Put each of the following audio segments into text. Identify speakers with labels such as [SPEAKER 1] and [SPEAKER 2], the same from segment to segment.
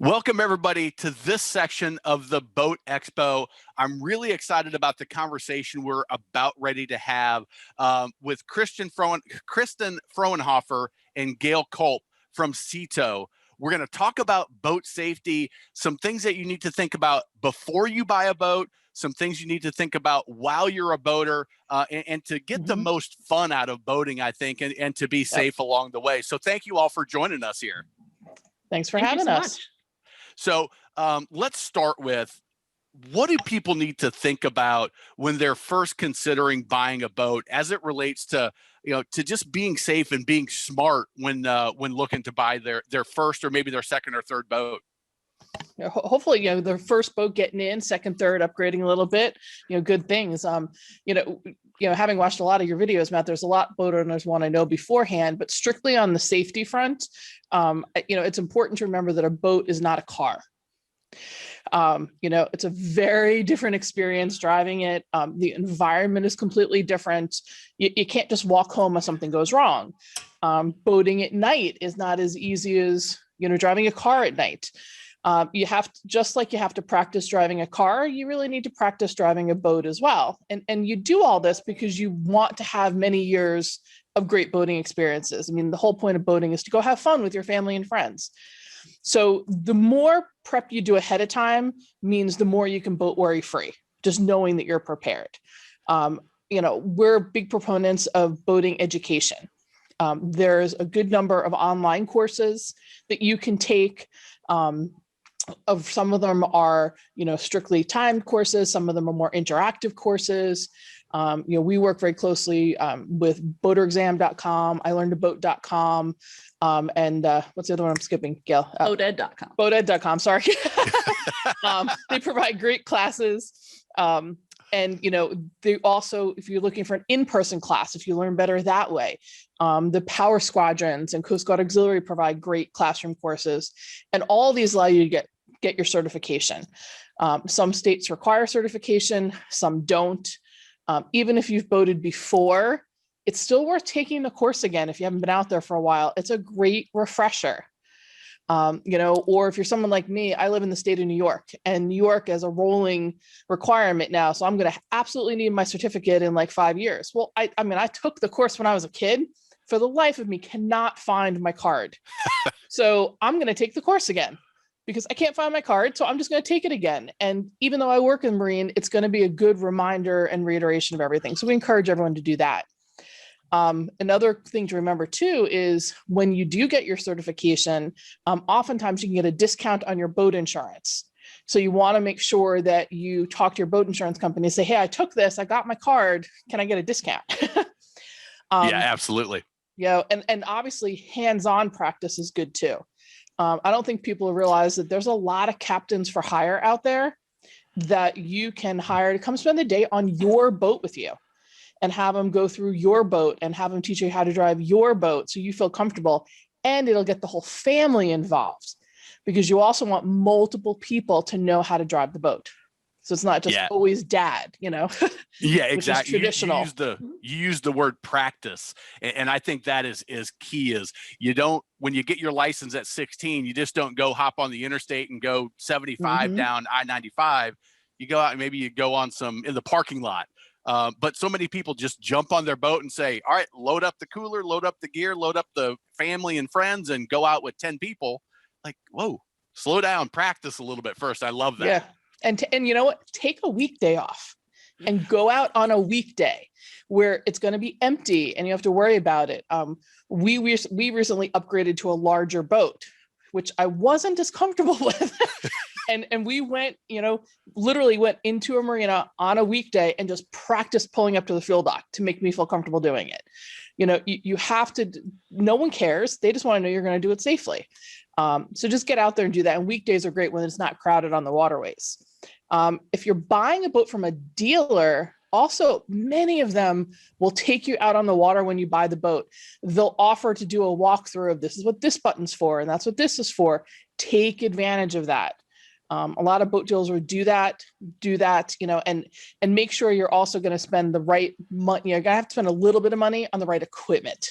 [SPEAKER 1] Welcome everybody to this section of the Boat Expo. I'm really excited about the conversation we're about ready to have with Kristen Frohnhoefer and Gail Kulp from Cito. We're going to talk about boat safety, some things that you need to think about before you buy a boat, some things you need to think about while you're a boater, and to get the most fun out of boating, I think, and to be safe along the way. So thank you all for joining us here.
[SPEAKER 2] Thanks for having us.
[SPEAKER 1] So let's start with, what do people need to think about when they're first considering buying a boat as it relates to, to just being safe and being smart when looking to buy their first or maybe their second or third boat?
[SPEAKER 2] Hopefully, their first boat getting in, second, third, upgrading a little bit, good things. Having watched a lot of your videos, Matt, there's a lot boat owners want to know beforehand, but strictly on the safety front, it's important to remember that a boat is not a car. It's a very different experience driving it. The environment is completely different. You can't just walk home if something goes wrong. Boating at night is not as easy as, driving a car at night. You have to, just like you have to practice driving a car, you really need to practice driving a boat as well. And you do all this because you want to have many years of great boating experiences. I mean, the whole point of boating is to go have fun with your family and friends. So the more prep you do ahead of time means the more you can boat worry free, just knowing that you're prepared. We're big proponents of boating education. There's a good number of online courses that you can take. Some of them are, strictly timed courses. Some of them are more interactive courses. We work very closely with boaterexam.com, ilearntoboat.com, and what's the other one I'm skipping, Gail?
[SPEAKER 3] Boated.com.
[SPEAKER 2] Boated.com, sorry. They provide great classes. They also, if you're looking for an in-person class, if you learn better that way, the Power Squadrons and Coast Guard Auxiliary provide great classroom courses, and all these allow you to get your certification. Some states require certification, some don't. Even if you've boated before, it's still worth taking the course again if you haven't been out there for a while. It's a great refresher. Or if you're someone like me, I live in the state of New York, and New York is a rolling requirement now. So I'm going to absolutely need my certificate in like 5 years. Well, I took the course when I was a kid. For the life of me, cannot find my card. So I'm going to take the course again because I can't find my card. So I'm just going to take it again. And even though I work in Marine, it's going to be a good reminder and reiteration of everything. So we encourage everyone to do that. Another thing to remember too is when you do get your certification, oftentimes you can get a discount on your boat insurance. So you want to make sure that you talk to your boat insurance company and say, hey, I took this, I got my card, can I get a discount?
[SPEAKER 1] Yeah, absolutely.
[SPEAKER 2] And obviously hands-on practice is good too. I don't think people realize that there's a lot of captains for hire out there that you can hire to come spend the day on your boat with you and have them go through your boat and have them teach you how to drive your boat so you feel comfortable, and it'll get the whole family involved because you also want multiple people to know how to drive the boat. So it's not just always dad, Yeah,
[SPEAKER 1] exactly.
[SPEAKER 2] Traditional.
[SPEAKER 1] You use the word practice. And I think that is key is you don't, when you get your license at 16, you just don't go hop on the interstate and go 75 down I-95. You go out and maybe you go on in the parking lot. But so many people just jump on their boat and say, all right, load up the cooler, load up the gear, load up the family and friends and go out with 10 people. Like, whoa, slow down, practice a little bit first. I love that.
[SPEAKER 2] Yeah. And you know what? Take a weekday off and go out on a weekday where it's going to be empty and you have to worry about it. We recently upgraded to a larger boat, which I wasn't as comfortable with. And we went, literally went into a marina on a weekday and just practiced pulling up to the fuel dock to make me feel comfortable doing it. You have to, no one cares. They just want to know you're going to do it safely. So just get out there and do that. And weekdays are great when it's not crowded on the waterways. If you're buying a boat from a dealer, also many of them will take you out on the water when you buy the boat. They'll offer to do a walkthrough of this is what this button's for, and that's what this is for. Take advantage of that. A lot of boat dealers will do that, and make sure you're also going to spend the right money. You're going to have to spend a little bit of money on the right equipment.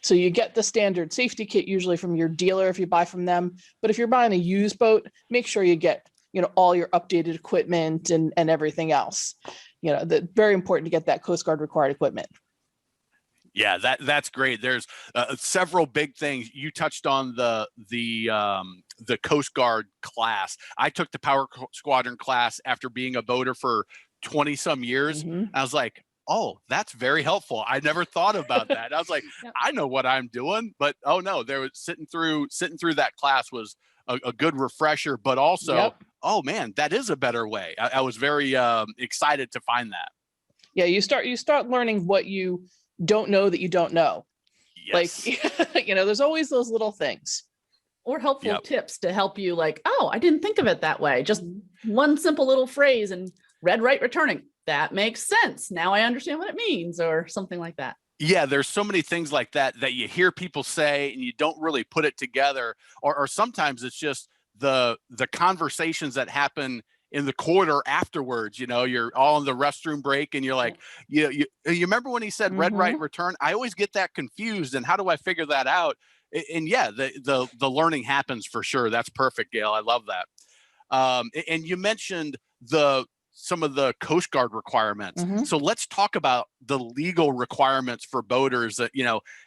[SPEAKER 2] So you get the standard safety kit usually from your dealer if you buy from them. But if you're buying a used boat, make sure you get, all your updated equipment and everything else. Very important to get that Coast Guard required equipment.
[SPEAKER 1] Yeah, that's great. There's several big things. You touched on the Coast Guard class. I took the Power Squadron class after being a boater for 20 some years.
[SPEAKER 2] Mm-hmm.
[SPEAKER 1] I was like, oh, that's very helpful. I never thought about that. I was like,
[SPEAKER 3] Yep.
[SPEAKER 1] I know what I'm doing, but oh no, there was sitting through that class was a good refresher, but also,
[SPEAKER 2] Yep.
[SPEAKER 1] oh man, that is a better way. I was very excited to find that.
[SPEAKER 2] Yeah, you start learning what you don't know that you don't know.
[SPEAKER 1] Yes.
[SPEAKER 2] Like, there's always those little things.
[SPEAKER 3] Or helpful
[SPEAKER 1] Yep.
[SPEAKER 3] tips to help you, like, oh, I didn't think of it that way. Just one simple little phrase and red, right, returning. That makes sense. Now I understand what it means, or something like that.
[SPEAKER 1] Yeah, there's so many things like that you hear people say and you don't really put it together, or sometimes it's just the conversations that happen in the quarter afterwards. You're all in the restroom break and you're like, you remember when he said red, right, return? I always get that confused, and how do I figure that out? And yeah, the learning happens for sure. That's perfect, Gail. I love that. And you mentioned some of the Coast Guard requirements.
[SPEAKER 2] Mhm.
[SPEAKER 1] So let's talk about the legal requirements for boaters. That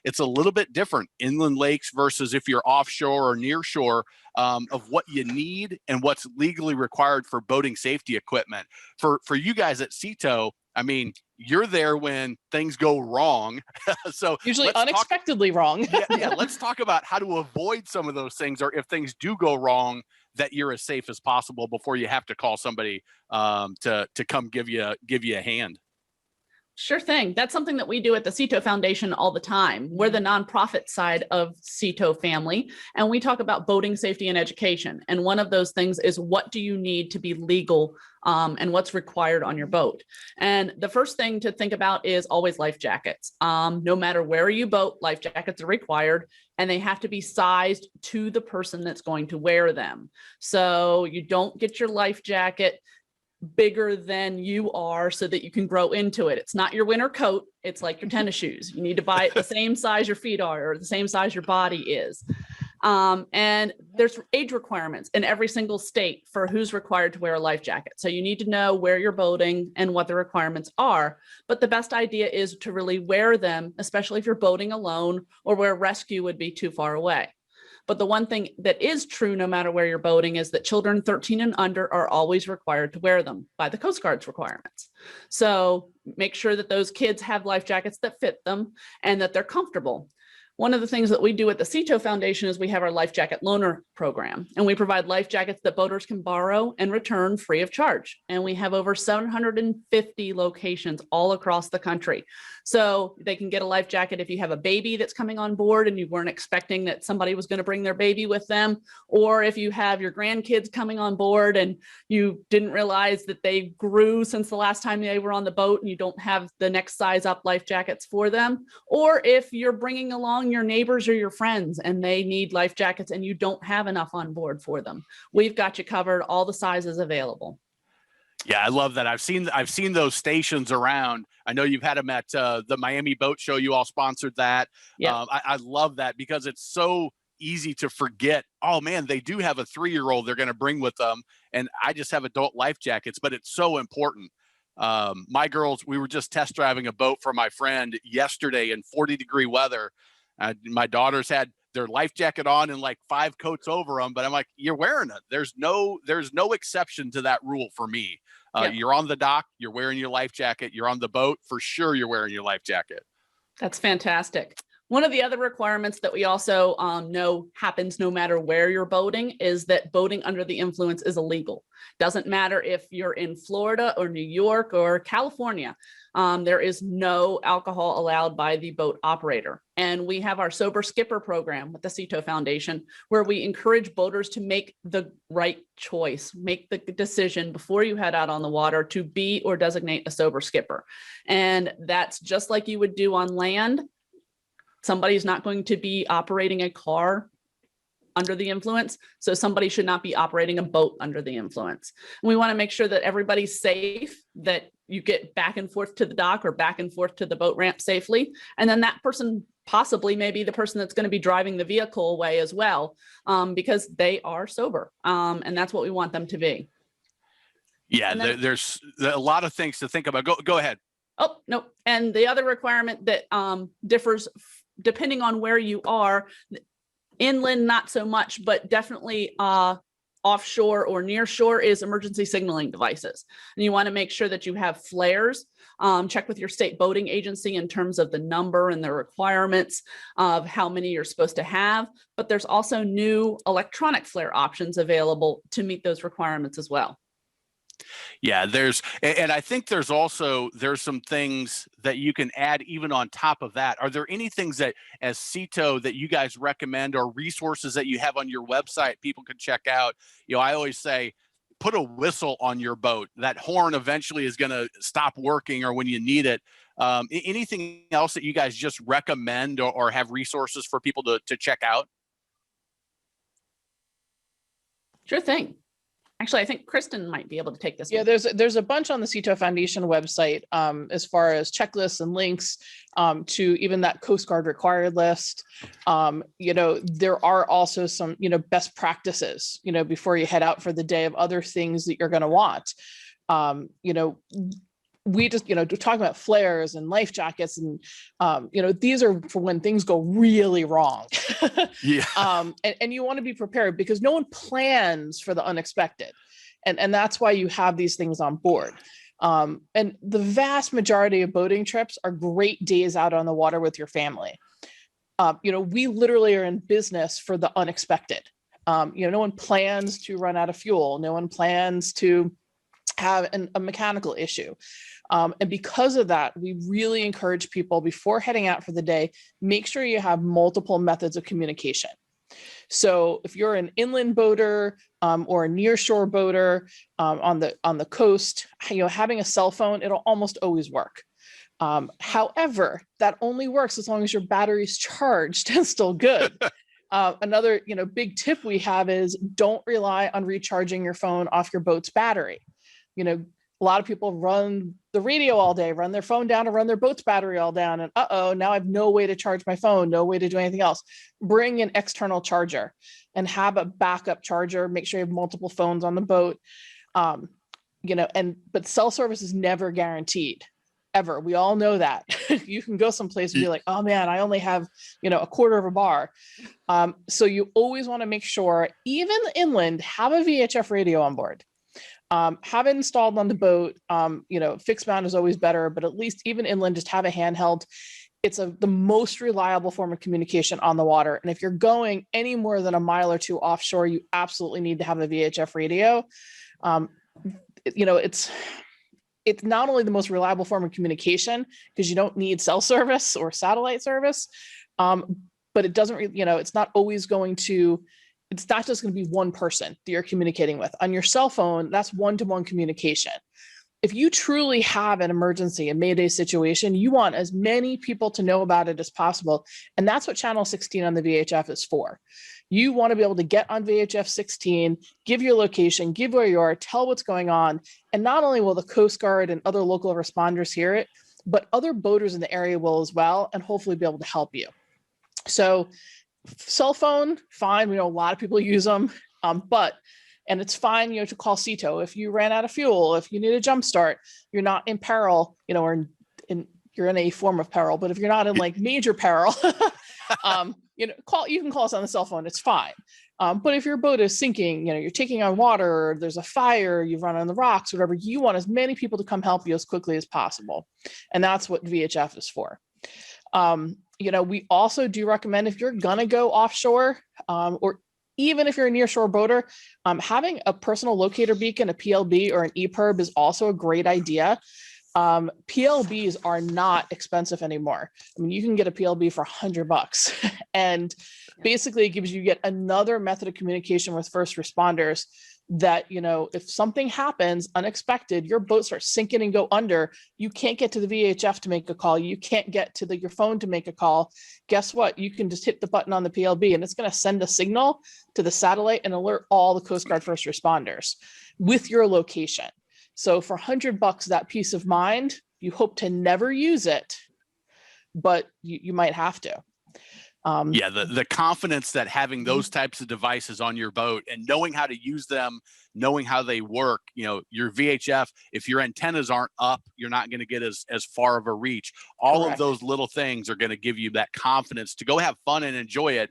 [SPEAKER 1] it's a little bit different inland lakes versus if you're offshore or near shore, of what you need and what's legally required for boating safety equipment. For you guys at CETO, I mean, you're there when things go wrong. So
[SPEAKER 2] Usually
[SPEAKER 1] let's
[SPEAKER 2] unexpectedly wrong.
[SPEAKER 1] yeah, let's talk about how to avoid some of those things, or if things do go wrong, that you're as safe as possible before you have to call somebody to come give you a hand.
[SPEAKER 3] Sure thing. That's something that we do at the CETO Foundation all the time. We're the nonprofit side of CETO family, and we talk about boating safety and education. And one of those things is, what do you need to be legal, and what's required on your boat? And the first thing to think about is always life jackets. No matter where you boat, life jackets are required, and they have to be sized to the person that's going to wear them. So you don't get your life jacket bigger than you are so that you can grow into it. It's not your winter coat. It's like your tennis shoes. You need to buy it the same size your feet are, or the same size your body is. And there's age requirements in every single state for who's required to wear a life jacket. So you need to know where you're boating and what the requirements are. But the best idea is to really wear them, especially if you're boating alone or where rescue would be too far away. But the one thing that is true, no matter where you're boating, is that children 13 and under are always required to wear them by the Coast Guard's requirements. So make sure that those kids have life jackets that fit them and that they're comfortable. One of the things that we do at the CETO Foundation is we have our life jacket loaner program, and we provide life jackets that boaters can borrow and return free of charge. And we have over 750 locations all across the country. So they can get a life jacket if you have a baby that's coming on board and you weren't expecting that somebody was going to bring their baby with them, or if you have your grandkids coming on board and you didn't realize that they grew since the last time they were on the boat and you don't have the next size up life jackets for them, or if you're bringing along your neighbors or your friends and they need life jackets and you don't have enough on board for them. We've got you covered, all the sizes available.
[SPEAKER 1] Yeah, I love that. I've seen those stations around. I know you've had them at the Miami Boat Show. You all sponsored that.
[SPEAKER 2] Yeah.
[SPEAKER 1] I love that because it's so easy to forget. Oh man, they do have a 3-year-old they're going to bring with them, and I just have adult life jackets. But it's so important. My girls, we were just test driving a boat for my friend yesterday in 40-degree weather. My daughters had their life jacket on and like 5 coats over them, but I'm like, you're wearing it. There's no exception to that rule for me.
[SPEAKER 3] Yeah.
[SPEAKER 1] You're on the dock, you're wearing your life jacket. You're on the boat, for sure you're wearing your life jacket.
[SPEAKER 3] That's fantastic. One of the other requirements that we also know happens no matter where you're boating is that boating under the influence is illegal. Doesn't matter if you're in Florida or New York or California. There is no alcohol allowed by the boat operator. And we have our Sober Skipper program with the CETO Foundation, where we encourage boaters to make the right choice, make the decision before you head out on the water to be or designate a sober skipper. And that's just like you would do on land. Somebody's not going to be operating a car under the influence, so somebody should not be operating a boat under the influence. And we want to make sure that everybody's safe, that you get back and forth to the dock or back and forth to the boat ramp safely, and then that person possibly maybe the person that's going to be driving the vehicle away as well, because they are sober. And that's what we want them to be.
[SPEAKER 1] Yeah,
[SPEAKER 3] then,
[SPEAKER 1] there's a lot of things to think about. Go ahead.
[SPEAKER 3] Oh, no. And the other requirement that differs depending on where you are, inland, not so much, but definitely offshore or near shore, is emergency signaling devices. And you want to make sure that you have flares. Check with your state boating agency in terms of the number and the requirements of how many you're supposed to have. But there's also new electronic flare options available to meet those requirements as well.
[SPEAKER 1] Yeah, and I think there's some things that you can add even on top of that. Are there any things that as CETO that you guys recommend, or resources that you have on your website people can check out? I always say, put a whistle on your boat. That horn eventually is going to stop working, or when you need it. Anything else that you guys just recommend or have resources for people to check out?
[SPEAKER 3] Sure thing. Actually, I think Kristen might be able to take this.
[SPEAKER 2] Yeah,
[SPEAKER 3] one.
[SPEAKER 2] there's a bunch on the CETO Foundation website, as far as checklists and links to even that Coast Guard required list. There are also some, best practices, before you head out for the day, of other things that you're going to want. We just, talking about flares and life jackets, and, these are for when things go really wrong.
[SPEAKER 1] Yeah.
[SPEAKER 2] And you want to be prepared, because no one plans for the unexpected. And that's why you have these things on board. And the vast majority of boating trips are great days out on the water with your family. We literally are in business for the unexpected. No one plans to run out of fuel. No one plans to have a mechanical issue. And because of that, we really encourage people, before heading out for the day, make sure you have multiple methods of communication. So if you're an inland boater or a nearshore boater on the coast, having a cell phone, it'll almost always work. However, that only works as long as your battery's charged and still good. Another big tip we have is, don't rely on recharging your phone off your boat's battery. A lot of people run the radio all day, run their phone down, or run their boat's battery all down. And now I have no way to charge my phone, no way to do anything else. Bring an external charger and have a backup charger. Make sure you have multiple phones on the boat. But cell service is never guaranteed, ever. We all know that. You can go someplace and be like, oh man, I only have, a quarter of a bar. So you always want to make sure, even inland, have a VHF radio on board. Have it installed on the boat. Fixed mount is always better, but at least even inland, just have a handheld. It's the most reliable form of communication on the water. And if you're going any more than a mile or two offshore, you absolutely need to have a VHF radio. It's not only the most reliable form of communication, because you don't need cell service or satellite service, but it doesn't, it's not always going to, it's not just going to be one person that you're communicating with. On your cell phone, that's one-to-one communication. If you truly have an emergency, a Mayday situation, you want as many people to know about it as possible. And that's what channel 16 on the VHF is for. You want to be able to get on VHF 16, give your location, give where you are, tell what's going on. And not only will the Coast Guard and other local responders hear it, but other boaters in the area will as well, and hopefully be able to help you. So cell phone, fine. We know a lot of people use them, and it's fine, to call CETO if you ran out of fuel, if you need a jump start, you're not in peril, or you're in a form of peril. But if you're not in like major peril, you can call us on the cell phone. It's fine. But if your boat is sinking, you're taking on water, or there's a fire, you've run on the rocks, whatever, you want as many people to come help you as quickly as possible. And that's what VHF is for. We also do recommend, if you're going to go offshore, or even if you're a nearshore boater, having a personal locator beacon, a PLB or an EPIRB, is also a great idea. PLBs are not expensive anymore. I mean, you can get a PLB for $100 and basically it gives you yet another method of communication with first responders that, if something happens unexpected, your boat starts sinking and go under, you can't get to the VHF to make a call. You can't get to your phone to make a call. Guess what? You can just hit the button on the PLB and it's going to send a signal to the satellite and alert all the Coast Guard first responders with your location. So for $100, that peace of mind, you hope to never use it, but you might have to.
[SPEAKER 1] Yeah, the confidence that having those types of devices on your boat and knowing how to use them, knowing how they work, your VHF, if your antennas aren't up, you're not going to get as far of a reach. All
[SPEAKER 2] Correct.
[SPEAKER 1] of those little things are going to give you that confidence to go have fun and enjoy it,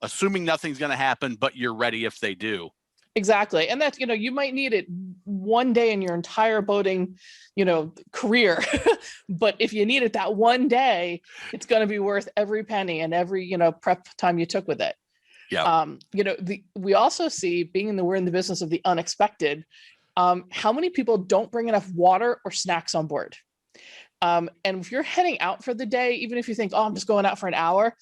[SPEAKER 1] assuming nothing's going to happen, but you're ready if they do.
[SPEAKER 2] Exactly. And that's, you might need it one day in your entire boating, career. But if you need it that one day, it's going to be worth every penny and every, prep time you took with it.
[SPEAKER 1] Yeah.
[SPEAKER 2] We also see, we're in the business of the unexpected, how many people don't bring enough water or snacks on board. And if you're heading out for the day, even if you think, I'm just going out for an hour,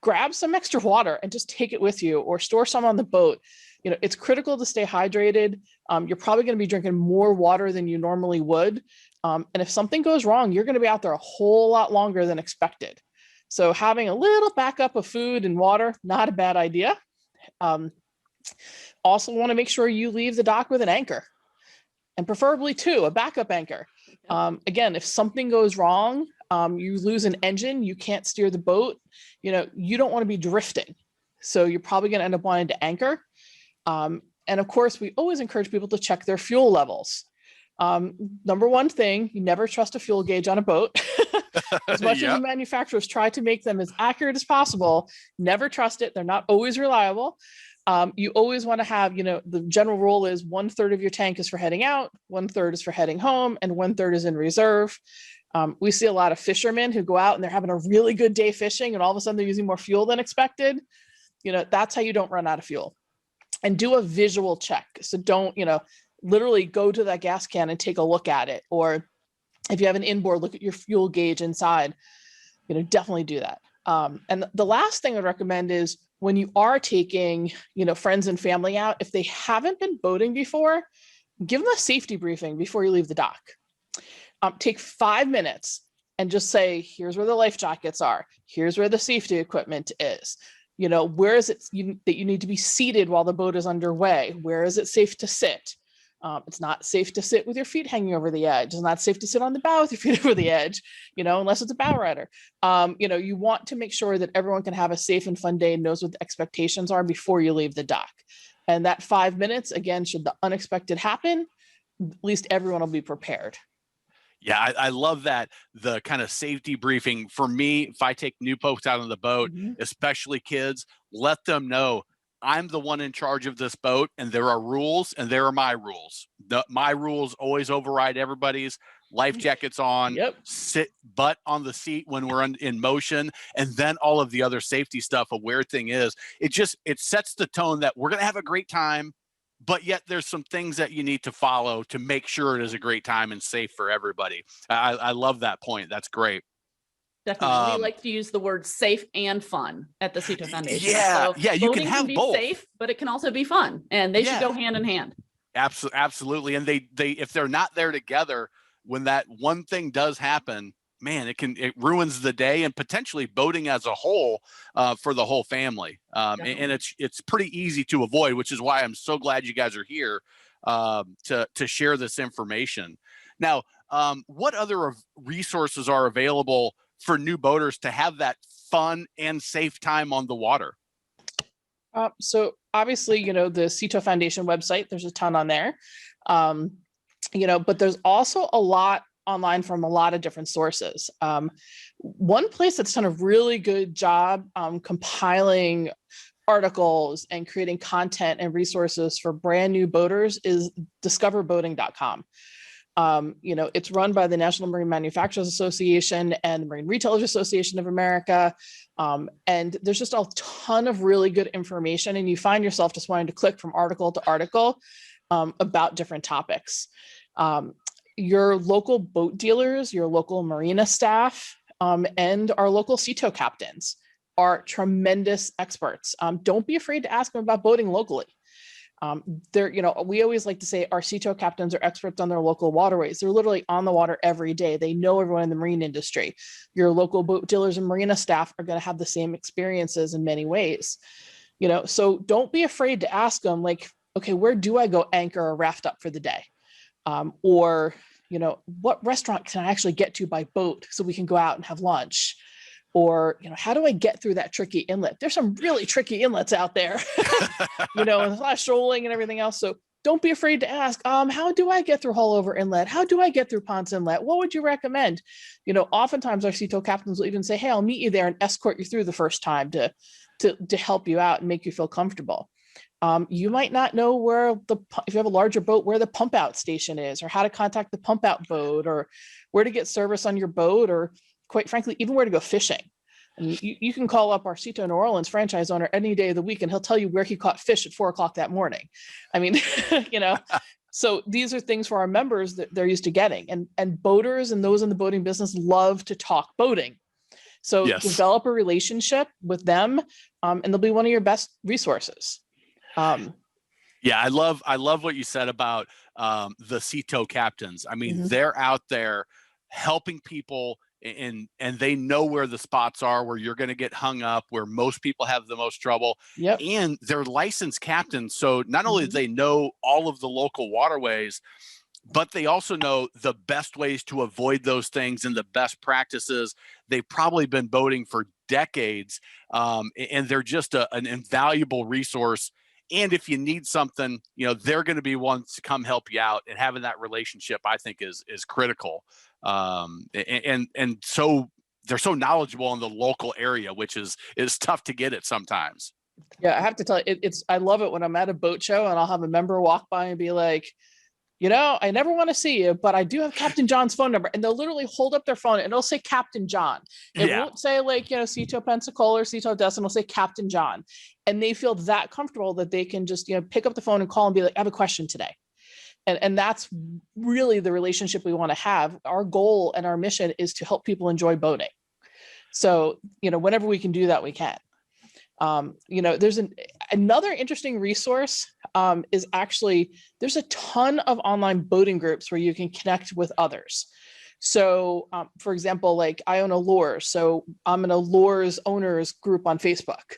[SPEAKER 2] grab some extra water and just take it with you, or store some on the boat. It's critical to stay hydrated. You're probably going to be drinking more water than you normally would. And if something goes wrong, you're going to be out there a whole lot longer than expected. So having a little backup of food and water, not a bad idea. Also want to make sure you leave the dock with an anchor, and preferably a backup anchor. Again, if something goes wrong, you lose an engine, you can't steer the boat, you don't want to be drifting. So you're probably going to end up wanting to anchor. And of course, we always encourage people to check their fuel levels. Number one thing, you never trust a fuel gauge on a boat. As much as the manufacturers try to make them as accurate as possible, never trust it. They're not always reliable. You always want to have, the general rule is 1/3 of your tank is for heading out, 1/3 is for heading home, and 1/3 is in reserve. We see a lot of fishermen who go out and they're having a really good day fishing, and all of a sudden they're using more fuel than expected. That's how you don't run out of fuel. And do a visual check. So don't, literally go to that gas can and take a look at it. Or if you have an inboard, look at your fuel gauge inside, definitely do that. And the last thing I'd recommend is when you are taking, friends and family out, if they haven't been boating before, give them a safety briefing before you leave the dock. Take 5 minutes and just say, here's where the life jackets are. Here's where the safety equipment is. Where is it that you need to be seated while the boat is underway? Where is it safe to sit? It's not safe to sit with your feet hanging over the edge. It's not safe to sit on the bow with your feet over the edge, unless it's a bow rider. You want to make sure that everyone can have a safe and fun day and knows what the expectations are before you leave the dock. And that 5 minutes, again, should the unexpected happen, at least everyone will be prepared.
[SPEAKER 1] Yeah, I love that. The kind of safety briefing for me, if I take new folks out on the boat, especially kids, let them know I'm the one in charge of this boat, and there are rules, and there are my rules. My rules always override everybody's. Life jackets on, sit butt on the seat when we're in motion, and then all of the other safety stuff. A weird thing is, it sets the tone that we're going to have a great time, but yet there's some things that you need to follow to make sure it is a great time and safe for everybody. I love that point. That's great.
[SPEAKER 3] Definitely. We like to use the word safe and fun at the Cito Foundation.
[SPEAKER 1] Yeah,
[SPEAKER 3] so
[SPEAKER 1] you can have
[SPEAKER 3] be
[SPEAKER 1] both.
[SPEAKER 3] Safe, but it can also be fun, and they should go hand in hand.
[SPEAKER 1] Absolutely. And they if they're not there together, when that one thing does happen, man, it ruins the day and potentially boating as a whole for the whole family. And it's pretty easy to avoid, which is why I'm so glad you guys are here to share this information. Now, what other resources are available for new boaters to have that fun and safe time on the water?
[SPEAKER 2] So obviously, the Cito Foundation website, there's a ton on there, but there's also a lot online from a lot of different sources. One place that's done a really good job compiling articles and creating content and resources for brand new boaters is discoverboating.com. It's run by the National Marine Manufacturers Association and the Marine Retailers Association of America. And there's just a ton of really good information, and you find yourself just wanting to click from article to article about different topics. Your local boat dealers, your local marina staff, and our local Cito captains are tremendous experts. Don't be afraid to ask them about boating locally. We always like to say our Cito captains are experts on their local waterways. They're literally on the water every day. They know everyone in the marine industry. Your local boat dealers and marina staff are going to have the same experiences in many ways. So don't be afraid to ask them, like, okay, where do I go anchor or raft up for the day? Or what restaurant can I actually get to by boat so we can go out and have lunch? Or, how do I get through that tricky inlet? There's some really tricky inlets out there, and a lot of shoaling and everything else. So don't be afraid to ask, how do I get through Hullover Inlet? How do I get through Ponce Inlet? What would you recommend? Oftentimes our CTO captains will even say, hey, I'll meet you there and escort you through the first time to help you out and make you feel comfortable. You might not know if you have a larger boat, where the pump out station is, or how to contact the pump out boat, or where to get service on your boat, or quite frankly, even where to go fishing. I mean, you can call up our CTO New Orleans franchise owner any day of the week, and he'll tell you where he caught fish at 4 o'clock that morning. I mean, so these are things for our members that they're used to getting, and boaters and those in the boating business love to talk boating. So develop a relationship with them, and they'll be one of your best resources.
[SPEAKER 1] Yeah, I love what you said about the CTO captains. I mean, they're out there helping people, and they know where the spots are where you're going to get hung up, where most people have the most trouble.
[SPEAKER 2] Yep.
[SPEAKER 1] And they're licensed captains, so not only do they know all of the local waterways, but they also know the best ways to avoid those things and the best practices. They've probably been boating for decades, and they're just an invaluable resource. And if you need something, they're going to be ones to come help you out. And having that relationship, I think, is critical. And so they're so knowledgeable in the local area, which is tough to get it sometimes.
[SPEAKER 2] Yeah, I have to tell you, I love it when I'm at a boat show and I'll have a member walk by and be like, I never want to see you, but I do have Captain John's phone number. And they'll literally hold up their phone and it'll say Captain John. It won't say Cito Pensacola or Cito Destin. It'll say Captain John. And they feel that comfortable that they can just, pick up the phone and call and be like, I have a question today. And that's really the relationship we want to have. Our goal and our mission is to help people enjoy boating. So, whenever we can do that, we can. There's another interesting resource is actually, there's a ton of online boating groups where you can connect with others. So, for example, like I own a lures. So I'm in a lures owners group on Facebook,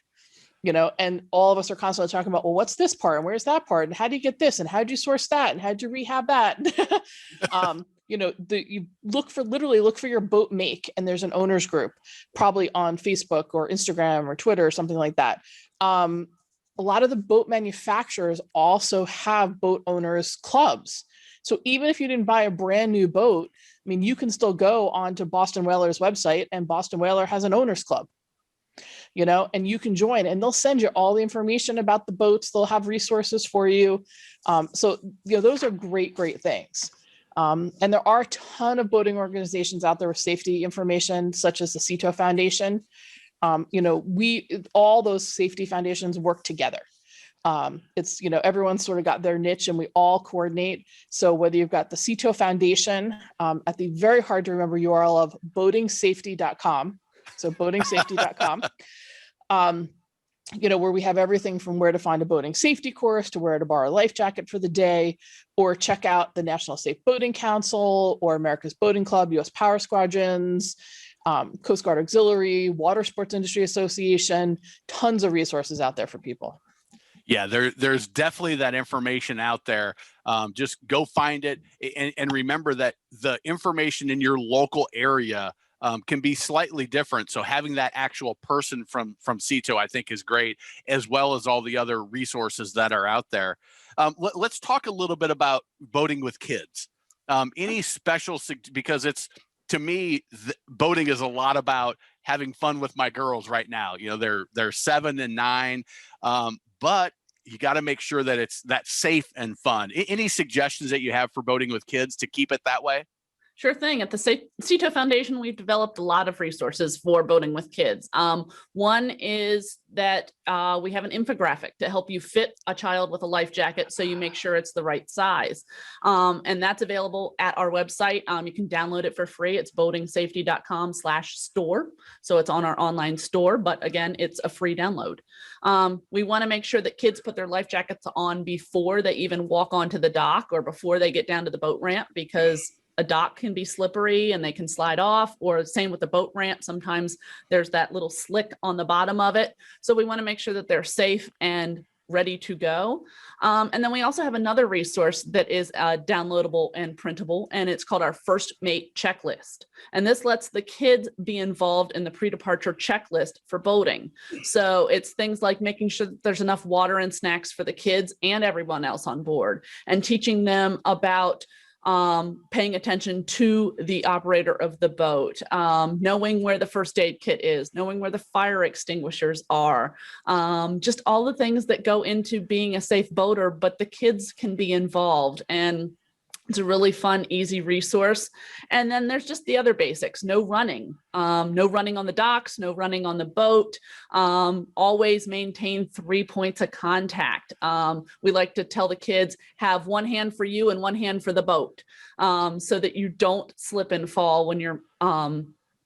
[SPEAKER 2] and all of us are constantly talking about, well, what's this part and where's that part? And how do you get this? And how do you source that? And how do you rehab that? You look for your boat make, and there's an owners group probably on Facebook or Instagram or Twitter or something like that. A lot of the boat manufacturers also have boat owners clubs. So even if you didn't buy a brand new boat, I mean, you can still go onto Boston Whaler's website, and Boston Whaler has an owners club, and you can join, and they'll send you all the information about the boats. They'll have resources for you. So those are great things. And there are a ton of boating organizations out there with safety information, such as the CTO Foundation. All those safety foundations work together. It's, everyone's sort of got their niche, and we all coordinate. So whether you've got the CTO Foundation at the very hard to remember URL of boatingsafety.com, so boatingsafety.com, where we have everything from where to find a boating safety course to where to borrow a life jacket for the day, or check out the National Safe Boating Council or America's Boating Club, U.S. Power Squadrons, Coast Guard Auxiliary, Water Sports Industry Association, tons of resources out there for people.
[SPEAKER 1] Yeah, there's definitely that information out there. Just go find it, and remember that the information in your local area can be slightly different. So having that actual person from CTO, I think, is great, as well as all the other resources that are out there. Let's talk a little bit about boating with kids. Any special, because to me, boating is a lot about having fun with my girls right now. They're 7 and 9, but you got to make sure that it's safe and fun. Any suggestions that you have for boating with kids to keep it that way?
[SPEAKER 3] Sure thing. At the CTO Foundation, we've developed a lot of resources for boating with kids. One is that we have an infographic to help you fit a child with a life jacket, so you make sure it's the right size. And that's available at our website. You can download it for free. It's boatingsafety.com/store. So it's on our online store, but again, it's a free download. We want to make sure that kids put their life jackets on before they even walk onto the dock or before they get down to the boat ramp, because a dock can be slippery and they can slide off, or same with the boat ramp. Sometimes there's that little slick on the bottom of it. So we want to make sure that they're safe and ready to go. And then we also have another resource that is downloadable and printable, and it's called our First Mate Checklist. And this lets the kids be involved in the pre-departure checklist for boating. So it's things like making sure that there's enough water and snacks for the kids and everyone else on board, and teaching them about paying attention to the operator of the boat, knowing where the first aid kit is, knowing where the fire extinguishers are, just all the things that go into being a safe boater, but the kids can be involved. And it's a really fun, easy resource. And then there's just the other basics: no running on the docks, no running on the boat. Always maintain 3 points of contact. We like to tell the kids, have one hand for you and one hand for the boat, so that you don't slip and fall when you're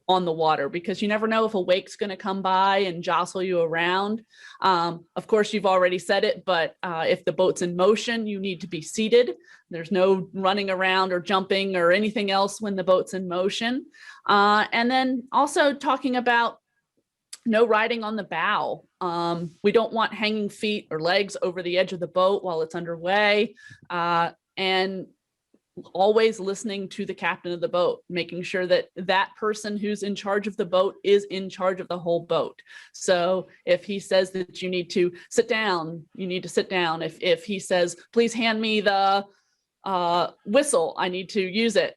[SPEAKER 3] on the water, because you never know if a wake's going to come by and jostle you around. Of course, you've already said it, but if the boat's in motion, you need to be seated. There's no running around or jumping or anything else when the boat's in motion. And then also talking about no riding on the bow. We don't want hanging feet or legs over the edge of the boat while it's underway. And always listening to the captain of the boat, making sure that that person who's in charge of the boat is in charge of the whole boat. So if he says that you need to sit down, you need to sit down. If he says, please hand me the whistle, I need to use it.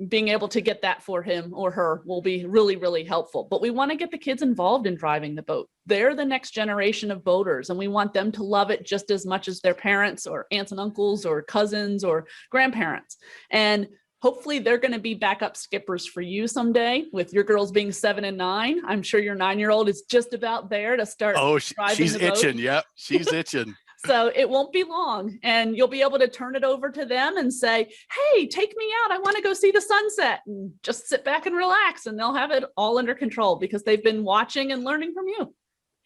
[SPEAKER 3] Being able to get that for him or her will be really, really helpful. But we want to get the kids involved in driving the boat. They're the next generation of boaters, and we want them to love it just as much as their parents or aunts and uncles or cousins or grandparents. And hopefully they're going to be backup skippers for you someday, with your girls being 7 and 9. I'm sure your 9-year-old is just about there to start.
[SPEAKER 1] Oh, she's itching. Yep, she's itching.
[SPEAKER 3] So it won't be long, and you'll be able to turn it over to them and say, hey, take me out. I want to go see the sunset, and just sit back and relax, and they'll have it all under control because they've been watching and learning from you.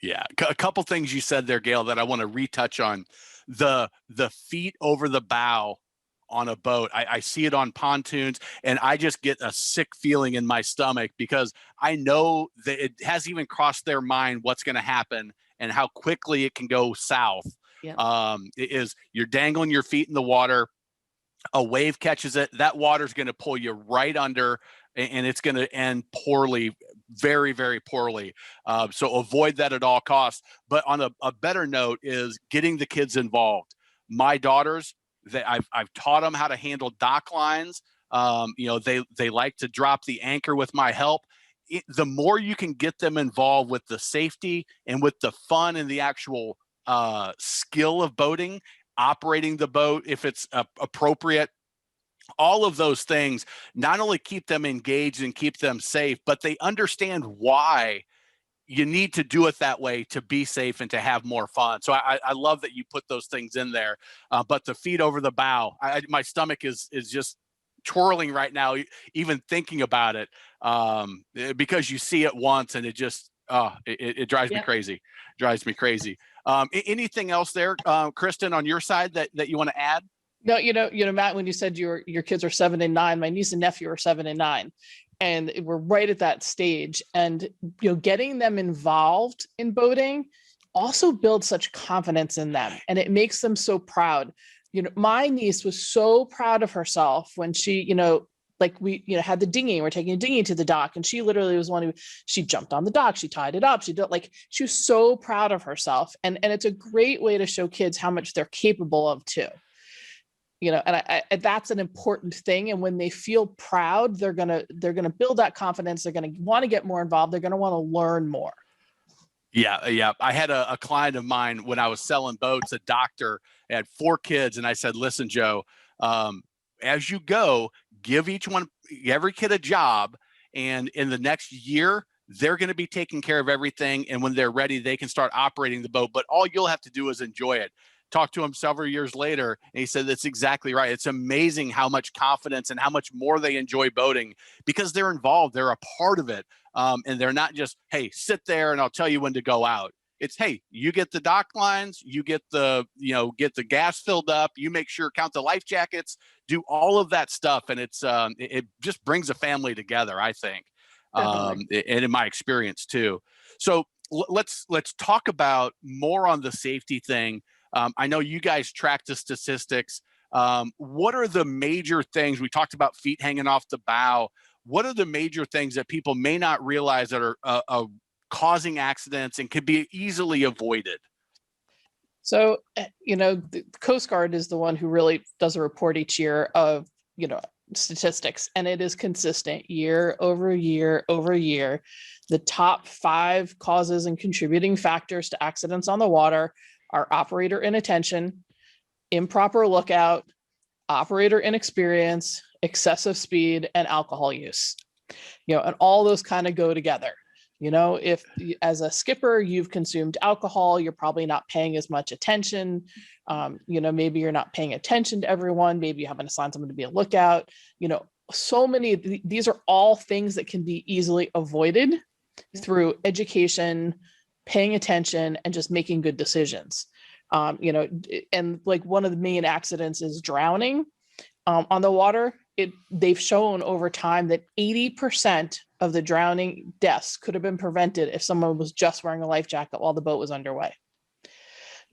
[SPEAKER 1] Yeah. A couple things you said there, Gail, that I want to retouch on. The feet over the bow on a boat. I see it on pontoons, and I just get a sick feeling in my stomach because I know that it hasn't even crossed their mind what's going to happen and how quickly it can go south. Yep. You're dangling your feet in the water, a wave catches it, that water's going to pull you right under, and it's going to end poorly, very, very poorly. So avoid that at all costs. But on a better note is getting the kids involved. My daughters, I've taught them how to handle dock lines. They like to drop the anchor with my help. The more you can get them involved with the safety and with the fun and the actual skill of boating, operating the boat if it's appropriate, all of those things not only keep them engaged and keep them safe, but they understand why you need to do it that way to be safe and to have more fun. So I love that you put those things in there. But the feet over the bow, my stomach is just twirling right now, even thinking about it, because you see it once and it just, it drives me crazy. Drives me crazy. Anything else there, Kristen, on your side that you want to add?
[SPEAKER 2] No, Matt, when you said your kids are 7 and 9, my niece and nephew are 7 and 9, and we're right at that stage. And getting them involved in boating also builds such confidence in them, and it makes them so proud. My niece was so proud of herself when she, we had the dinghy, we're taking a dinghy to the dock, and she literally was one who, she jumped on the dock, she tied it up, she was so proud of herself. And it's a great way to show kids how much they're capable of too. And that's an important thing. And when they feel proud, they're gonna build that confidence. They're gonna want to get more involved. They're gonna want to learn more.
[SPEAKER 1] Yeah. I had a client of mine when I was selling boats, a doctor, had 4 kids, and I said, listen, Joe, as you go, give every kid a job, and in the next year, they're going to be taking care of everything. And when they're ready, they can start operating the boat. But all you'll have to do is enjoy it. Talked to him several years later, and he said, that's exactly right. It's amazing how much confidence and how much more they enjoy boating because they're involved. They're a part of it. And they're not just, hey, sit there and I'll tell you when to go out. It's, hey, you get the dock lines, you get the gas filled up, you make sure, count the life jackets, do all of that stuff. And it just brings a family together, I think. And in my experience too. So let's talk about more on the safety thing. I know you guys track the statistics. What are the major things? We talked about feet hanging off the bow. What are the major things that people may not realize that are causing accidents and could be easily avoided?
[SPEAKER 2] So, the Coast Guard is the one who really does a report each year of, statistics, and it is consistent year over year over year. The top 5 causes and contributing factors to accidents on the water are operator inattention, improper lookout, operator inexperience, excessive speed, and alcohol use. And all those kind of go together. If as a skipper you've consumed alcohol, you're probably not paying as much attention. Maybe you're not paying attention to everyone. Maybe you haven't assigned someone to be a lookout. So many, these are all things that can be easily avoided through education, paying attention, and just making good decisions. And like one of the main accidents is drowning on the water. They've shown over time that 80% of the drowning deaths could have been prevented if someone was just wearing a life jacket while the boat was underway.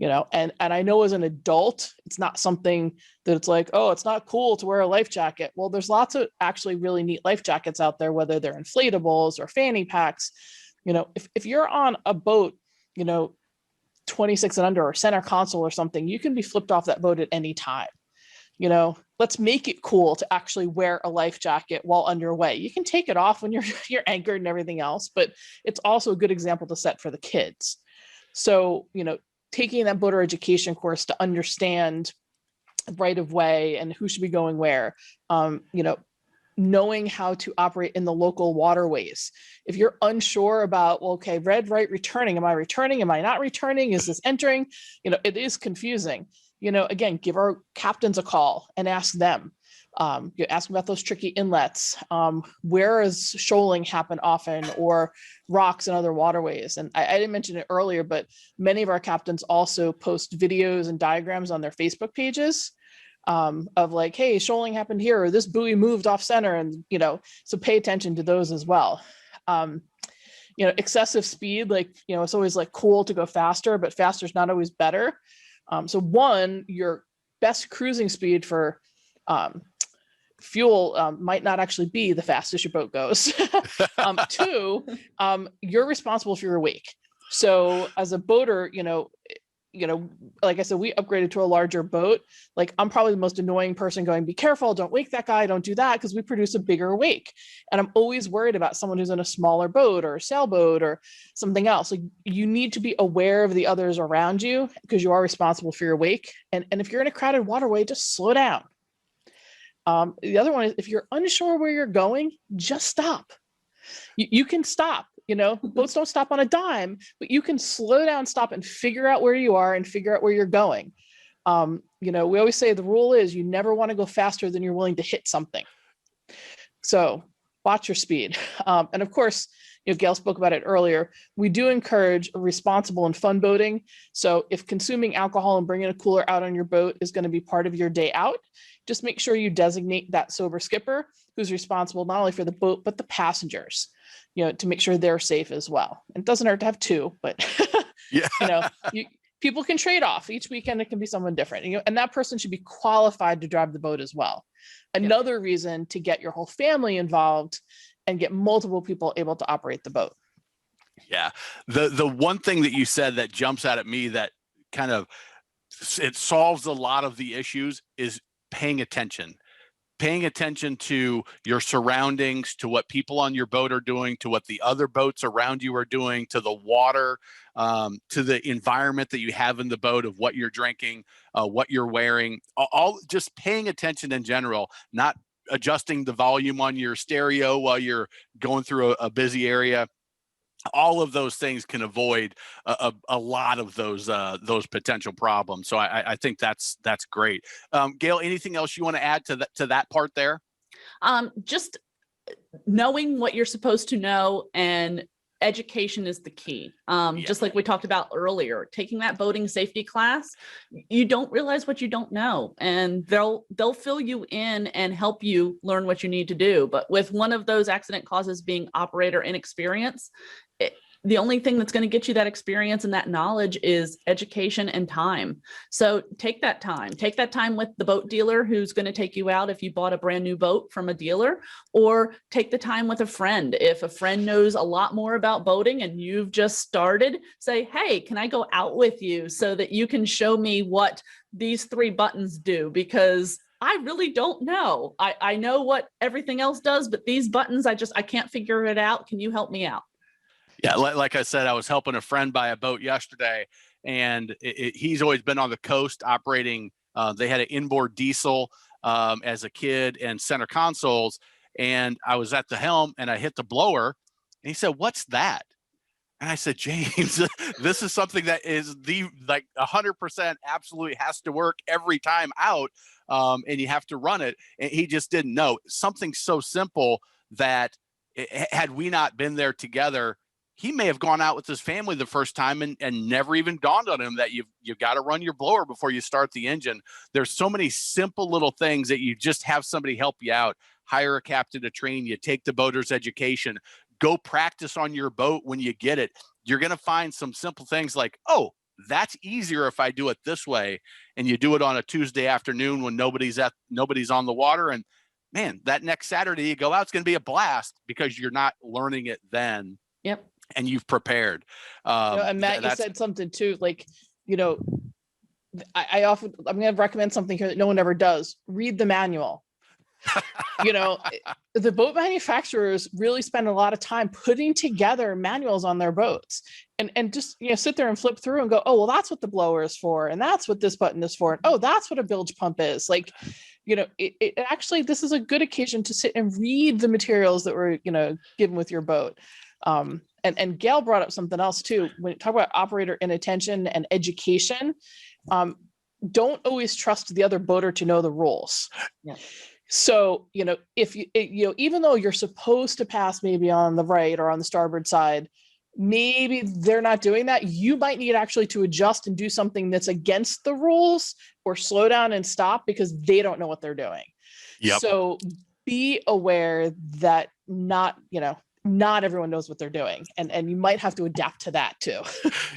[SPEAKER 2] And I know as an adult, it's not something that it's like, oh, it's not cool to wear a life jacket. Well, there's lots of actually really neat life jackets out there, whether they're inflatables or fanny packs. If you're on a boat, 26 and under or center console or something, you can be flipped off that boat at any time. Let's make it cool to actually wear a life jacket while underway. You can take it off when you're anchored and everything else, but it's also a good example to set for the kids. So, taking that boater education course to understand right of way and who should be going where, knowing how to operate in the local waterways. If you're unsure about, well, okay, red, right, returning, am I returning? Am I not returning? Is this entering? It is confusing. Again, give our captains a call and ask them. Ask about those tricky inlets. Where does shoaling happen often, or rocks and other waterways? And I didn't mention it earlier, but many of our captains also post videos and diagrams on their Facebook pages of like, hey, shoaling happened here, or this buoy moved off center. And, so pay attention to those as well. Excessive speed, it's always like cool to go faster, but faster is not always better. So one, your best cruising speed for fuel might not actually be the fastest your boat goes. 2, you're responsible for your wake. So as a boater, like I said, we upgraded to a larger boat. Like I'm probably the most annoying person going, be careful, don't wake that guy, don't do that, because we produce a bigger wake. And I'm always worried about someone who's in a smaller boat or a sailboat or something else. Like you need to be aware of the others around you because you are responsible for your wake. And if you're in a crowded waterway, just slow down. The other one is if you're unsure where you're going, just stop. You can stop. Boats don't stop on a dime, but you can slow down, stop, and figure out where you are and figure out where you're going. We always say the rule is you never want to go faster than you're willing to hit something. So watch your speed. And of course, Gail spoke about it earlier. We do encourage responsible and fun boating. So if consuming alcohol and bringing a cooler out on your boat is going to be part of your day out, just make sure you designate that sober skipper who's responsible not only for the boat, but the passengers, to make sure they're safe as well. It doesn't hurt to have 2, but
[SPEAKER 1] yeah.
[SPEAKER 2] People can trade off. Each weekend, it can be someone different, and that person should be qualified to drive the boat as well. Another reason to get your whole family involved and get multiple people able to operate the boat.
[SPEAKER 1] Yeah. The one thing that you said that jumps out at me that kind of, it solves a lot of the issues is paying attention to your surroundings, to what people on your boat are doing, to what the other boats around you are doing, to the water, to the environment that you have in the boat of what you're drinking, what you're wearing, all just paying attention in general, not adjusting the volume on your stereo while you're going through a busy area. All of those things can avoid a lot of those potential problems. So I think that's great. Gail, anything else you want to add to that part there?
[SPEAKER 3] Just knowing what you're supposed to know, and education is the key. Just like we talked about earlier, taking that boating safety class, you don't realize what you don't know, and they'll fill you in and help you learn what you need to do. But with one of those accident causes being operator inexperience, The only thing that's going to get you that experience and that knowledge is education and time. So take that time with the boat dealer who's going to take you out if you bought a brand new boat from a dealer, or take the time with a friend. If a friend knows a lot more about boating and you've just started, say, hey, can I go out with you so that you can show me what these 3 buttons do? Because I really don't know. I know what everything else does, but these buttons, I can't figure it out. Can you help me out?
[SPEAKER 1] Yeah, like I said, I was helping a friend buy a boat yesterday, and he's always been on the coast operating. They had an inboard diesel as a kid and center consoles, and I was at the helm and I hit the blower, and he said, "What's that?" And I said, "James, this is something that is 100% absolutely has to work every time out, and you have to run it." And he just didn't know. Something so simple that had we not been there together, he may have gone out with his family the first time and never even dawned on him that you've got to run your blower before you start the engine. There's so many simple little things that you just have somebody help you out. Hire a captain to train you, take the boater's education, go practice on your boat when you get it. You're going to find some simple things like, oh, that's easier if I do it this way. And you do it on a Tuesday afternoon when nobody's on the water. And man, that next Saturday you go out, it's going to be a blast because you're not learning it then.
[SPEAKER 3] Yep.
[SPEAKER 1] And you've prepared.
[SPEAKER 2] And Matt, you said something too, like, I'm going to recommend something here that no one ever does. Read the manual. The boat manufacturers really spend a lot of time putting together manuals on their boats and just, sit there and flip through and go, oh, well, that's what the blower is for. And that's what this button is for. And, oh, that's what a bilge pump is. Like, it actually, this is a good occasion to sit and read the materials that were, given with your boat. And Gail brought up something else too. When you talk about operator inattention and education, don't always trust the other boater to know the rules.
[SPEAKER 3] Yeah.
[SPEAKER 2] So, if even though you're supposed to pass maybe on the right or on the starboard side, maybe they're not doing that. You might need actually to adjust and do something that's against the rules, or slow down and stop because they don't know what they're doing.
[SPEAKER 1] Yep.
[SPEAKER 2] So be aware that not everyone knows what they're doing, and you might have to adapt to that too.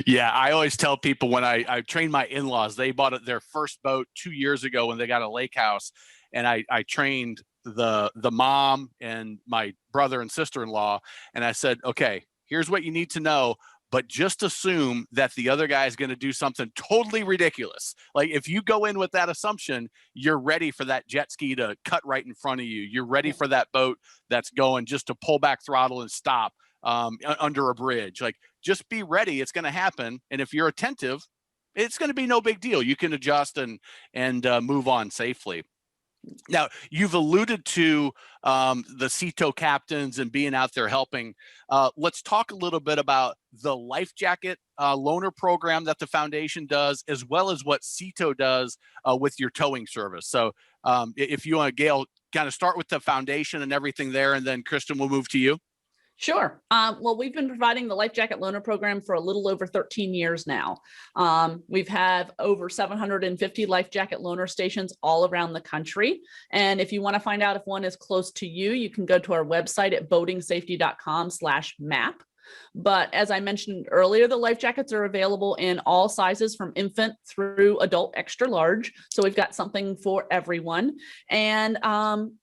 [SPEAKER 1] Yeah, I always tell people when I train my in-laws, they bought their first boat 2 years ago when they got a lake house, and I trained the mom and my brother and sister-in-law, and I said, okay, here's what you need to know, but just assume that the other guy is going to do something totally ridiculous. Like if you go in with that assumption, you're ready for that jet ski to cut right in front of you. You're ready for that boat that's going just to pull back throttle and stop under a bridge. Like just be ready. It's going to happen. And if you're attentive, it's going to be no big deal. You can adjust and move on safely. Now, you've alluded to the CETO captains and being out there helping. Let's talk a little bit about the life jacket loaner program that the foundation does, as well as what CETO does with your towing service. So if you want, Gail, kind of start with the foundation and everything there, and then Kristen will move to you.
[SPEAKER 3] Sure. Well, we've been providing the life jacket loaner program for a little over 13 years now. We've had over 750 life jacket loaner stations all around the country. And if you want to find out if one is close to you, you can go to our website at boatingsafety.com/map. But as I mentioned earlier, the life jackets are available in all sizes from infant through adult extra large. So we've got something for everyone. And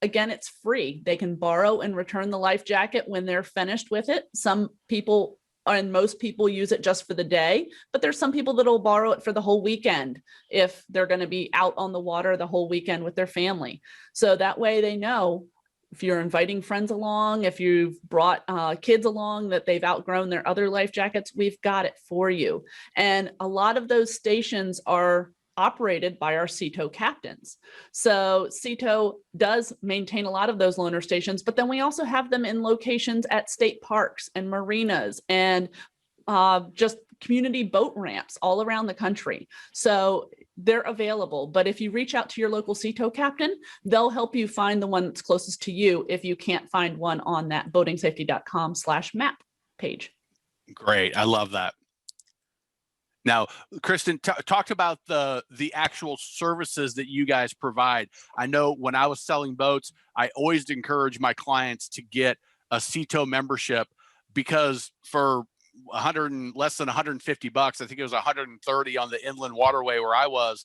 [SPEAKER 3] again, it's free. They can borrow and return the life jacket when they're finished with it. Some people and most people use it just for the day, but there's some people that will borrow it for the whole weekend if they're going to be out on the water the whole weekend with their family. So that way they know, if you're inviting friends along, if you've brought kids along that they've outgrown their other life jackets, we've got it for you. And a lot of those stations are operated by our CETO captains. So CETO does maintain a lot of those loaner stations, but then we also have them in locations at state parks and marinas and just community boat ramps all around the country. So they're available, but if you reach out to your local CETO captain, they'll help you find the one that's closest to you if you can't find one on that boatingsafety.com/map page.
[SPEAKER 1] Great. I love that. Now, Kristen, talk about the actual services that you guys provide. I know when I was selling boats, I always encourage my clients to get a CETO membership because for less than $150. I think it was 130 on the inland waterway where I was.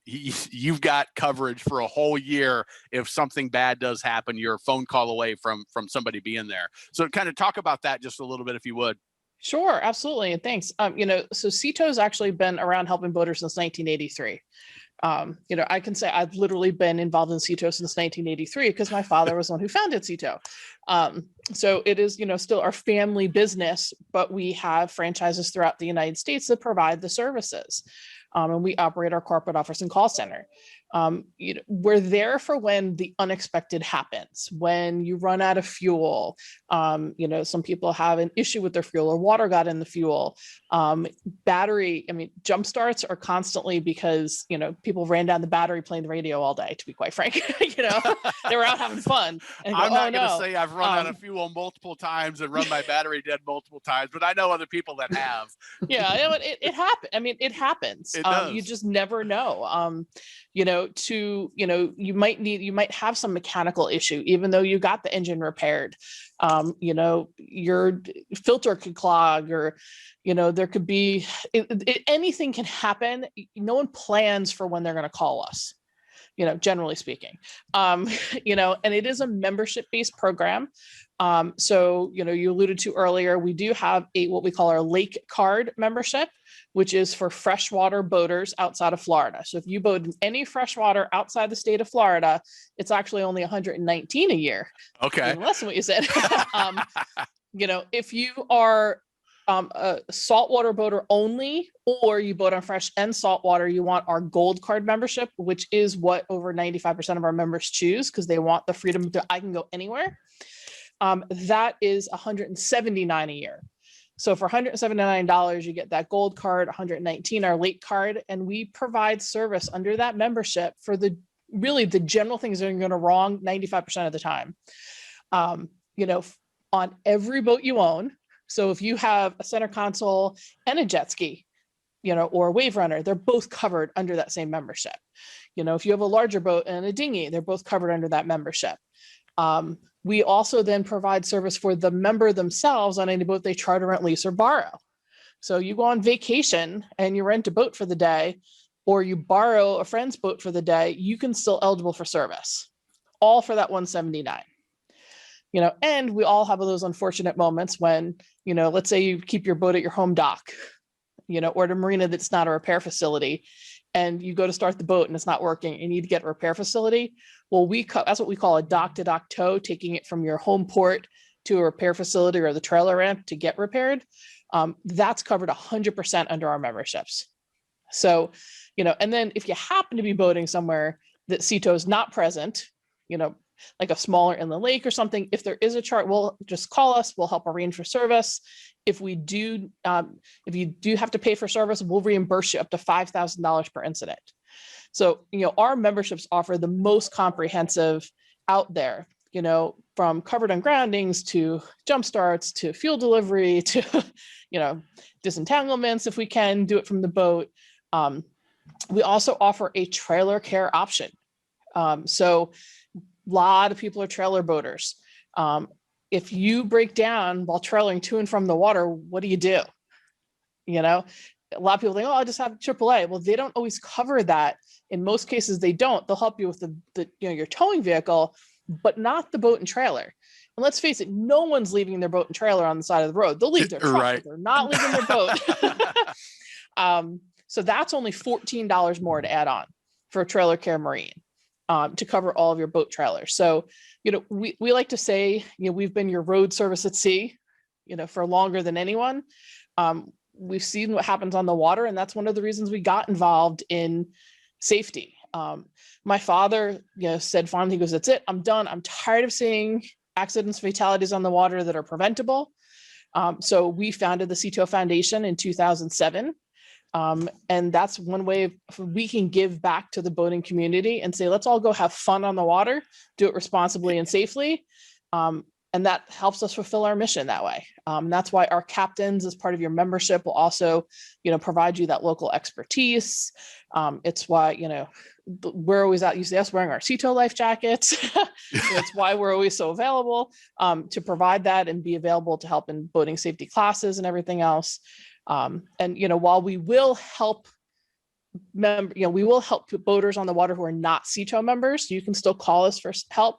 [SPEAKER 1] You've got coverage for a whole year. If something bad does happen, you're a phone call away from somebody being there. So kind of talk about that just a little bit, if you would.
[SPEAKER 2] Sure, absolutely, and thanks. So CETO's actually been around helping boaters since 1983. I can say I've literally been involved in CETO since 1983 because my father was the one who founded CETO. So it is, still our family business, but we have franchises throughout the United States that provide the services. And we operate our corporate office and call center. We're there for when the unexpected happens, when you run out of fuel. Some people have an issue with their fuel or water got in the fuel. Battery, jump starts are constantly because, people ran down the battery playing the radio all day, to be quite frank. They were out having fun. And
[SPEAKER 1] I'm not going to say I've run out of fuel multiple times and run my battery dead multiple times, but I know other people that have.
[SPEAKER 2] Yeah, it happened. It happens.
[SPEAKER 1] It does.
[SPEAKER 2] You just never know. You might have some mechanical issue, even though you got the engine repaired. Your filter could clog, or, there could be, anything can happen. No one plans for when they're going to call us, generally speaking. And it is a membership-based program. So, you alluded to earlier, we do have what we call our lake card membership, which is for freshwater boaters outside of Florida. So if you boat in any freshwater outside the state of Florida, it's actually only $119 a year.
[SPEAKER 1] Okay.
[SPEAKER 2] Even less than what you said. If you are a saltwater boater only, or you boat on fresh and saltwater, you want our gold card membership, which is what over 95% of our members choose because they want the freedom to, I can go anywhere. That is $179 a year. So for $179, you get that gold card, $119 our lake card, and we provide service under that membership for the general things that are going to wrong 95% of the time. On every boat you own. So if you have a center console and a jet ski, or a wave runner, they're both covered under that same membership. If you have a larger boat and a dinghy, they're both covered under that membership. We also then provide service for the member themselves on any boat they charter, rent, lease, or borrow. So you go on vacation and you rent a boat for the day, or you borrow a friend's boat for the day, you can still eligible for service, all for that $179. And we all have those unfortunate moments when, let's say you keep your boat at your home dock, or at a marina that's not a repair facility, and you go to start the boat and it's not working, and you need to get a repair facility. Well, that's what we call a dock-to-dock tow, taking it from your home port to a repair facility or the trailer ramp to get repaired. That's covered 100% under our memberships. So, and then if you happen to be boating somewhere that CETO is not present, like a smaller inland lake or something, if there is a chart, we'll just call us, we'll help arrange for service. If you do have to pay for service, we'll reimburse you up to $5,000 per incident. So, our memberships offer the most comprehensive out there, from covered on groundings to jump starts to fuel delivery to, disentanglements, if we can do it from the boat. We also offer a trailer care option. So a lot of people are trailer boaters. If you break down while trailering to and from the water, what do? A lot of people think, I'll just have AAA. Well, they don't always cover that. In most cases, they don't. They'll help you with your towing vehicle, but not the boat and trailer. And let's face it, no one's leaving their boat and trailer on the side of the road. They'll leave their truck,
[SPEAKER 1] right.
[SPEAKER 2] But they're not leaving their boat. So that's only $14 more to add on for a trailer care marine to cover all of your boat trailers. So, we like to say, we've been your road service at sea, for longer than anyone. We've seen what happens on the water, and that's one of the reasons we got involved in safety. My father, said fondly, he goes, "That's it. I'm done. I'm tired of seeing accidents, fatalities on the water that are preventable." So we founded the CETO Foundation in 2007. And that's one way we can give back to the boating community and say, let's all go have fun on the water, do it responsibly and safely. And that helps us fulfill our mission that way. That's why our captains, as part of your membership, will also, provide you that local expertise. It's why, we're always out, you see us wearing our CETO life jackets. It's why we're always so available to provide that and be available to help in boating safety classes and everything else. And, while we will help we will help boaters on the water who are not CETO members, you can still call us for help.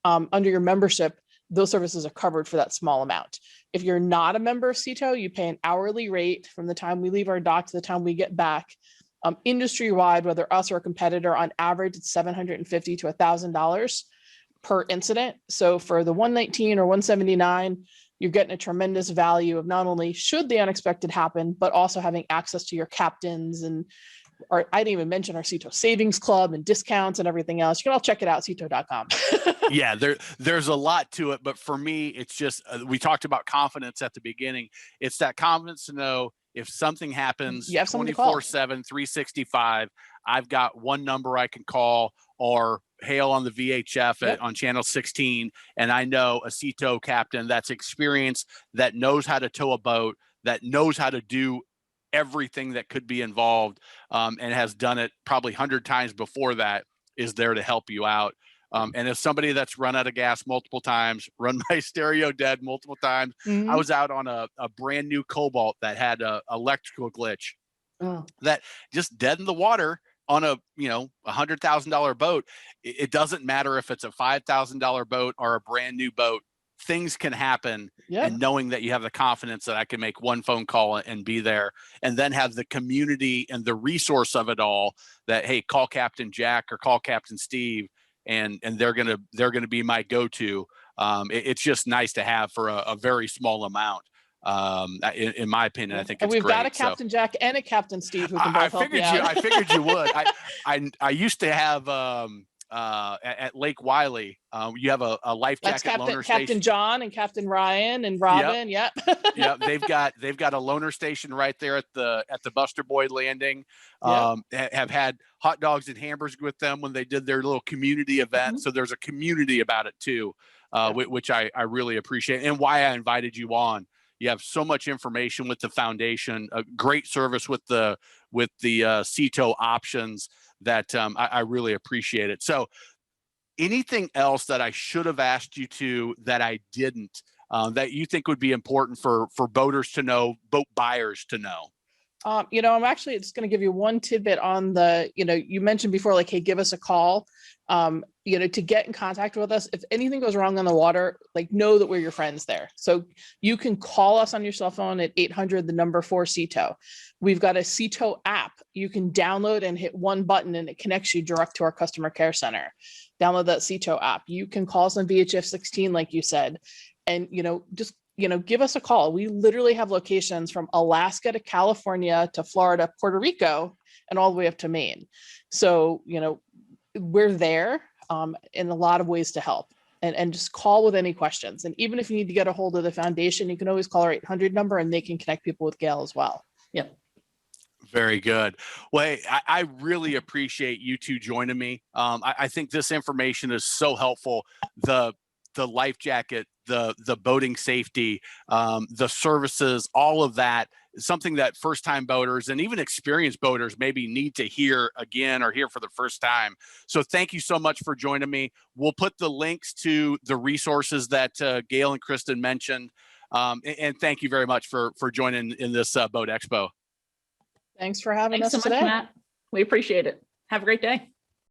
[SPEAKER 2] Under your membership, those services are covered for that small amount. If you're not a member of CETO, you pay an hourly rate from the time we leave our dock to the time we get back. Industry-wide, whether us or a competitor, on average, it's $750 to $1,000 per incident. So for the 119 or 179, you're getting a tremendous value of not only should the unexpected happen, but also having access to your captains or I didn't even mention our CETO Savings Club and discounts and everything else. You can all check it out, CETO.com.
[SPEAKER 1] Yeah, there's a lot to it, but for me, it's just, we talked about confidence at the beginning. It's that confidence to know if something happens 24/7, 365, I've got one number I can call, or hail on the VHF on channel 16. And I know a CETO captain that's experienced, that knows how to tow a boat, that knows how to do everything that could be involved, and has done it probably 100 times before that, is there to help you out. And as somebody that's run out of gas multiple times, run my stereo dead multiple times, I was out on a brand new Cobalt that had a electrical glitch that just dead in the water on a $100,000 boat. It doesn't matter if it's a $5,000 boat or a brand new boat. Things can happen, and knowing that you have the confidence that I can make one phone call and be there, and then have the community and the resource of it all, that, hey, call Captain Jack or call Captain Steve, and they're gonna be my go-to. It's just nice to have for a very small amount. In my opinion, I think it's
[SPEAKER 2] we've
[SPEAKER 1] great.
[SPEAKER 2] got a Captain Jack and a Captain Steve who can both help you out.
[SPEAKER 1] I figured you would. I used to have at Lake Wiley, you have a life jacket loaner station.
[SPEAKER 2] Captain John and Captain Ryan and Robin. Yep.
[SPEAKER 1] They've got a loaner station right there at the Buster Boy landing. Have had hot dogs and hamburgers with them when they did their little community event. So there's a community about it too, which I really appreciate, and why I invited you on. You have so much information with the foundation, a great service with the CETO options that I really appreciate it. So anything else that I should have asked you to that I didn't, that you think would be important for boaters to know, boat buyers to know?
[SPEAKER 2] I'm actually just going to give you one tidbit on the, you mentioned before, like, hey, give us a call. To get in contact with us, if anything goes wrong on the water, like, know that we're your friends there. So you can call us on your cell phone at 800-4 We've got a CETO app you can download and hit one button and it connects you direct to our customer care center. Download that CETO app. You can call us on VHF 16, like you said, and, just, give us a call. We literally have locations from Alaska to California to Florida, Puerto Rico, and all the way up to Maine. So, we're there in a lot of ways to help, and just call with any questions. And even if you need to get a hold of the foundation, you can always call our 800 number and they can connect people with Gail as well.
[SPEAKER 3] Yep.
[SPEAKER 1] Very good. Well, I really appreciate you two joining me. I think this information is so helpful. The life jacket, the boating safety, the services, all of that is something that first-time boaters and even experienced boaters maybe need to hear again or hear for the first time. So thank you so much for joining me. We'll put the links to the resources that Gail and Kristen mentioned. And thank you very much for joining in this Boat Expo.
[SPEAKER 2] Thanks for having us
[SPEAKER 3] so
[SPEAKER 2] today.
[SPEAKER 3] much, Matt. We appreciate it. Have a great day.